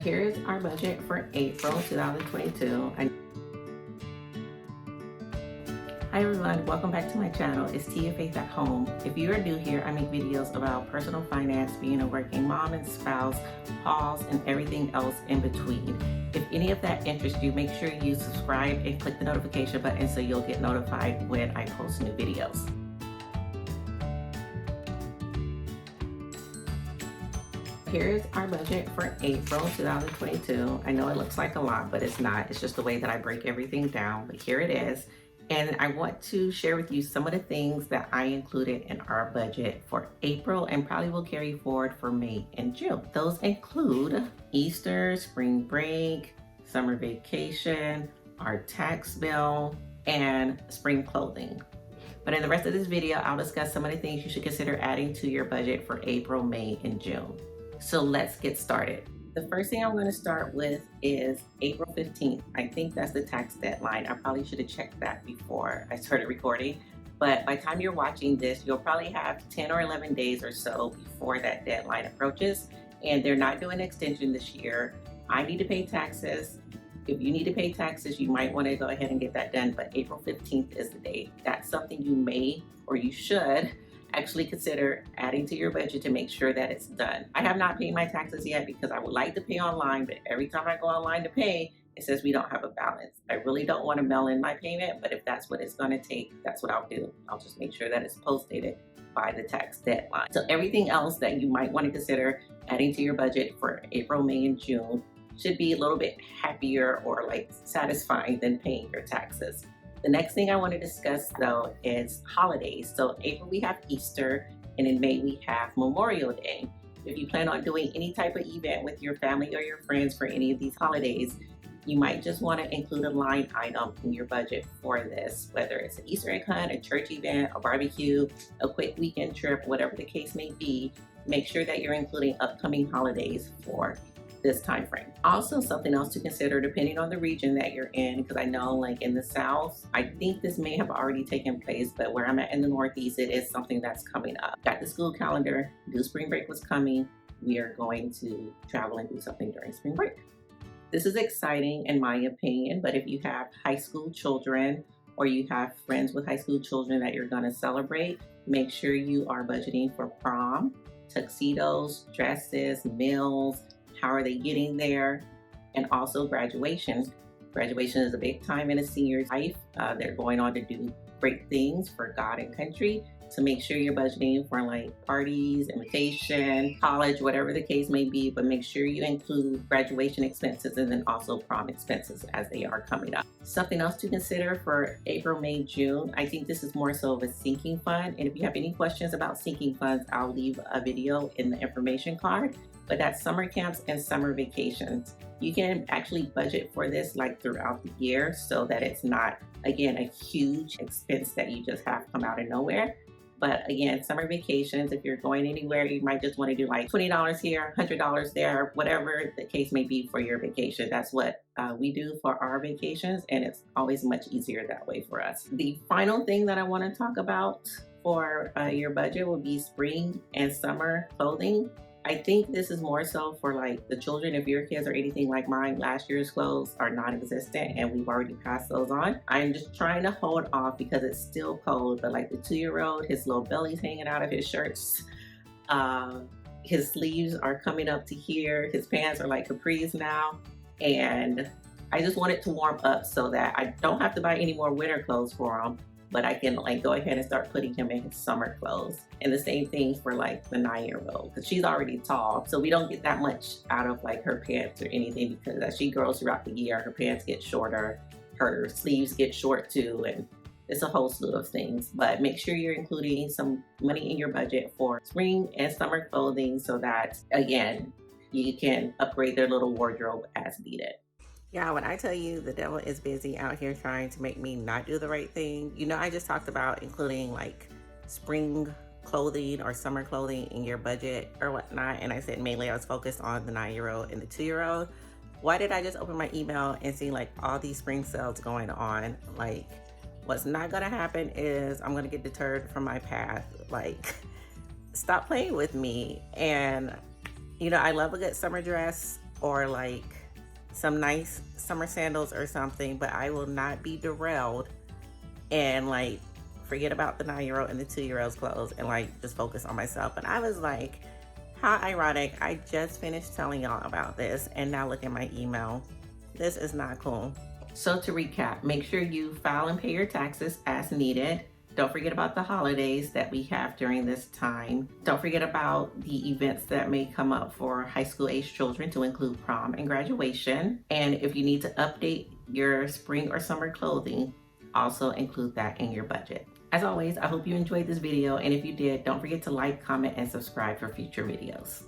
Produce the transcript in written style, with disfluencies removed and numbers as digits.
Here's our budget for April 2022. Hi everyone, welcome back to my channel. It's Tia Faith at Home. If you are new here, I make videos about personal finance, being a working mom and spouse, hauls, and everything else in between. If any of that interests you, make sure you subscribe and click the notification button so you'll get notified when I post new videos. Here's our budget for April 2022. I know it looks like a lot, but it's not. It's just the way that I break everything down, but here it is. And I want to share with you some of the things that I included in our budget for April and probably will carry forward for May and June. Those include Easter, spring break, summer vacation, our tax bill, and spring clothing. But in the rest of this video, I'll discuss some of the things you should consider adding to your budget for April, May, and June. So let's get started. The first thing I'm going to start with is April 15th. I think that's the tax deadline. I probably should have checked that before I started recording. But by the time you're watching this, you'll probably have 10 or 11 days or so before that deadline approaches. And they're not doing an extension this year. I need to pay taxes. If you need to pay taxes, you might want to go ahead and get that done. But April 15th is the date. That's something you may or you should actually consider adding to your budget to make sure that it's done. I have not paid my taxes yet because I would like to pay online, but every time I go online to pay, it says we don't have a balance. I really don't want to mail in my payment, but if that's what it's going to take, that's what I'll do. I'll just make sure that it's post-dated by the tax deadline. So everything else that you might want to consider adding to your budget for April, May, and June should be a little bit happier or like satisfying than paying your taxes. The next thing I want to discuss though is holidays. So April we have Easter and in May we have Memorial Day. If you plan on doing any type of event with your family or your friends for any of these holidays, you might just want to include a line item in your budget for this, whether it's an Easter egg hunt, a church event, a barbecue, a quick weekend trip, whatever the case may be. Make sure that you're including upcoming holidays for this time frame. Also, something else to consider depending on the region that you're in, because I know like in the South, I think this may have already taken place, but where I'm at in the Northeast, it is something that's coming up. Got the school calendar, new spring break was coming. We are going to travel and do something during spring break. This is exciting in my opinion, but if you have high school children or you have friends with high school children that you're gonna celebrate, make sure you are budgeting for prom, tuxedos, dresses, meals, how are they getting there, and also graduation. Graduation is a big time in a senior's life. They're going on to do great things for God and country. So make sure you're budgeting for like parties, invitation, college, whatever the case may be, but make sure you include graduation expenses and then also prom expenses as they are coming up. Something else to consider for April, May, June, I think this is more so of a sinking fund. And if you have any questions about sinking funds, I'll leave a video in the information card. But that's summer camps and summer vacations. You can actually budget for this like throughout the year so that it's not, again, a huge expense that you just have come out of nowhere. But again, summer vacations, if you're going anywhere, you might just want to do like $20 here, $100 there, whatever the case may be for your vacation. That's what we do for our vacations, and it's always much easier that way for us. The final thing that I want to talk about for your budget will be spring and summer clothing. I think this is more so for like the children. If your kids are anything like mine, last year's clothes are non-existent and we've already passed those on. I'm just trying to hold off because it's still cold, but like the 2-year-old, his little belly's hanging out of his shirts. His sleeves are coming up to here. His pants are like capris now. And I just want it to warm up so that I don't have to buy any more winter clothes for him, but I can like go ahead and start putting him in his summer clothes. And the same thing for like the 9-year-old, because she's already tall. So we don't get that much out of like her pants or anything, because as she grows throughout the year, her pants get shorter, her sleeves get short too, and it's a whole slew of things. But make sure you're including some money in your budget for spring and summer clothing so that, again, you can upgrade their little wardrobe as needed. Yeah, when I tell you the devil is busy out here trying to make me not do the right thing, you know, I just talked about including like spring clothing or summer clothing in your budget or whatnot. And I said mainly I was focused on the 9-year-old and the 2-year-old. Why did I just open my email and see like all these spring sales going on? Like, what's not gonna happen is I'm gonna get deterred from my path. Like, stop playing with me. And you know, I love a good summer dress. or like some nice summer sandals or something, but I will not be derailed and like forget about the 9-year-old and the 2-year-old's clothes and like just focus on myself. And I was like, how ironic. I just finished telling y'all about this and now look at my email. This is not cool. So to recap, make sure you file and pay your taxes as needed. Don't forget about the holidays that we have during this time. Don't forget about the events that may come up for high school age children, to include prom and graduation. And if you need to update your spring or summer clothing, also include that in your budget. As always, I hope you enjoyed this video, and if you did, don't forget to like, comment, and subscribe for future videos.